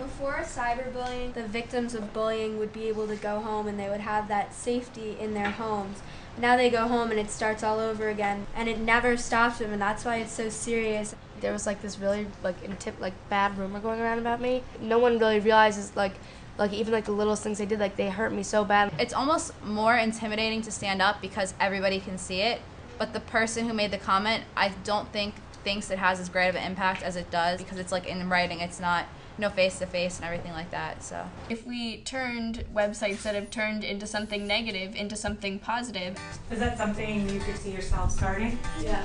Before cyberbullying, the victims of bullying would be able to go home and they would have that safety in their homes. Now they go home and it starts all over again, and it never stops them, and that's why it's so serious. There was this really bad rumor going around about me. No one really realizes even the littlest things they did, they hurt me so bad. It's almost more intimidating to stand up because everybody can see it, but the person who made the comment, I don't think thinks it has as great of an impact as it does because it's in writing. It's not face to face and everything like that. So if we turned websites that have turned into something negative into something positive. Is that something you could see yourself starting? Yeah.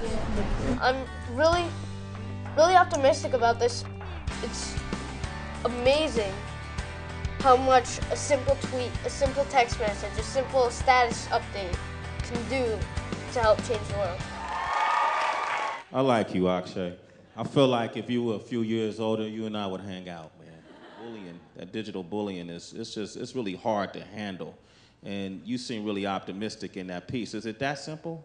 I'm really optimistic about this. It's amazing how much a simple tweet, a simple text message, a simple status update can do to help change the world. I like you, Akshay. I feel like if you were a few years older, you and I would hang out, man. Bullying, that digital bullying, it's really hard to handle. And you seem really optimistic in that piece. Is it that simple?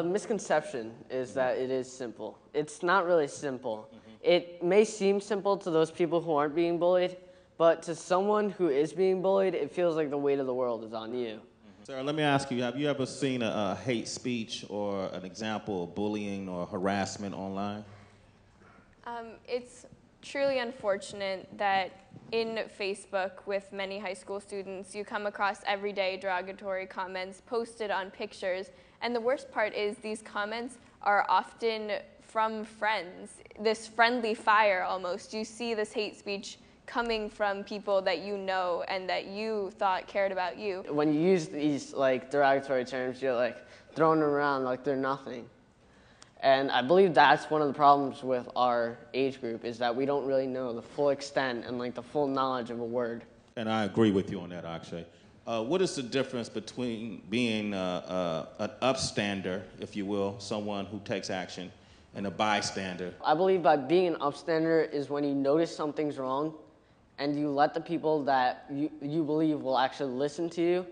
Misconception is that it is simple. It's not really simple. It may seem simple to those people who aren't being bullied, but to someone who is being bullied, it feels like the weight of the world is on you. Sarah, let me ask you, have you ever seen a hate speech or an example of bullying or harassment online? It's truly unfortunate that in Facebook with many high school students, you come across everyday derogatory comments posted on pictures. And the worst part is these comments are often from friends, this friendly fire almost. You see this hate speech coming from people that you know and that you thought cared about you. When you use these derogatory terms, you're throwing them around like they're nothing. And I believe that's one of the problems with our age group is that we don't really know the full extent and the full knowledge of a word. And I agree with you on that, Akshay. What is the difference between being an upstander, if you will, someone who takes action, and a bystander? I believe by being an upstander is when you notice something's wrong and you let the people that you believe will actually listen to you,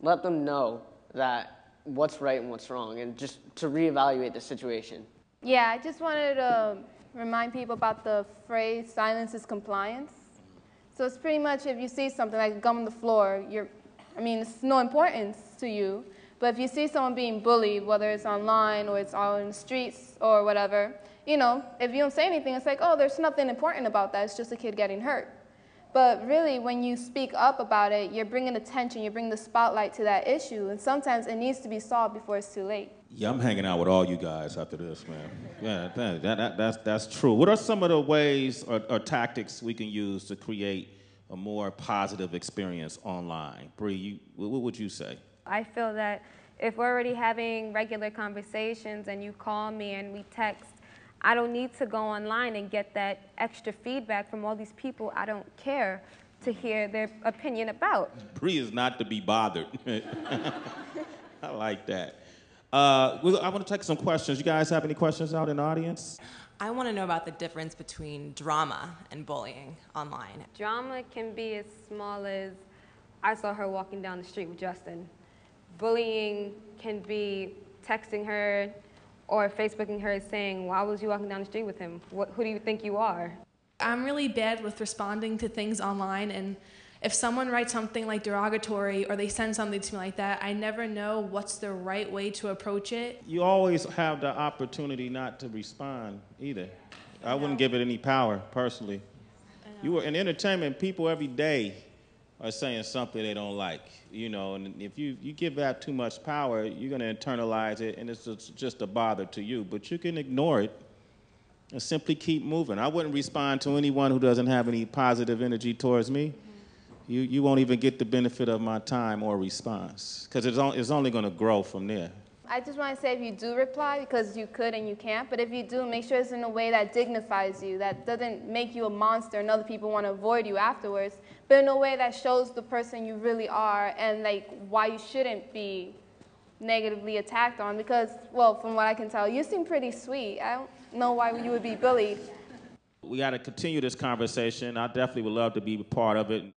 let them know that what's right and what's wrong, and just to reevaluate the situation. Yeah, I just wanted to remind people about the phrase, silence is compliance. So it's pretty much if you see something like gum on the floor, it's no importance to you, but if you see someone being bullied, whether it's online or it's out in the streets or whatever, if you don't say anything, it's oh, there's nothing important about that, it's just a kid getting hurt. But really, when you speak up about it, you're bringing attention, you're bringing the spotlight to that issue, and sometimes it needs to be solved before it's too late. Yeah, I'm hanging out with all you guys after this, man. Yeah, that's true. What are some of the ways or tactics we can use to create a more positive experience online? Bree, what would you say? I feel that if we're already having regular conversations and you call me and we text, I don't need to go online and get that extra feedback from all these people I don't care to hear their opinion about. Bree is not to be bothered. I like that. I want to take some questions. You guys have any questions out in the audience? I want to know about the difference between drama and bullying online. Drama can be as small as I saw her walking down the street with Justin. Bullying can be texting her or Facebooking her saying, why was you walking down the street with him? Who do you think you are? I'm really bad with responding to things online, and if someone writes something derogatory or they send something to me like that, I never know what's the right way to approach it. You always have the opportunity not to respond either. I wouldn't give it any power, personally. You were in entertainment, people every day are saying something they don't like, and if you give that too much power, you're going to internalize it, and it's just a bother to you. But you can ignore it and simply keep moving. I wouldn't respond to anyone who doesn't have any positive energy towards me. You won't even get the benefit of my time or response, because it's only going to grow from there. I just want to say if you do reply, because you could and you can't, but if you do, make sure it's in a way that dignifies you, that doesn't make you a monster and other people want to avoid you afterwards, but in a way that shows the person you really are and why you shouldn't be negatively attacked on, because, well, from what I can tell, you seem pretty sweet. I don't know why you would be bullied. We got to continue this conversation. I definitely would love to be a part of it.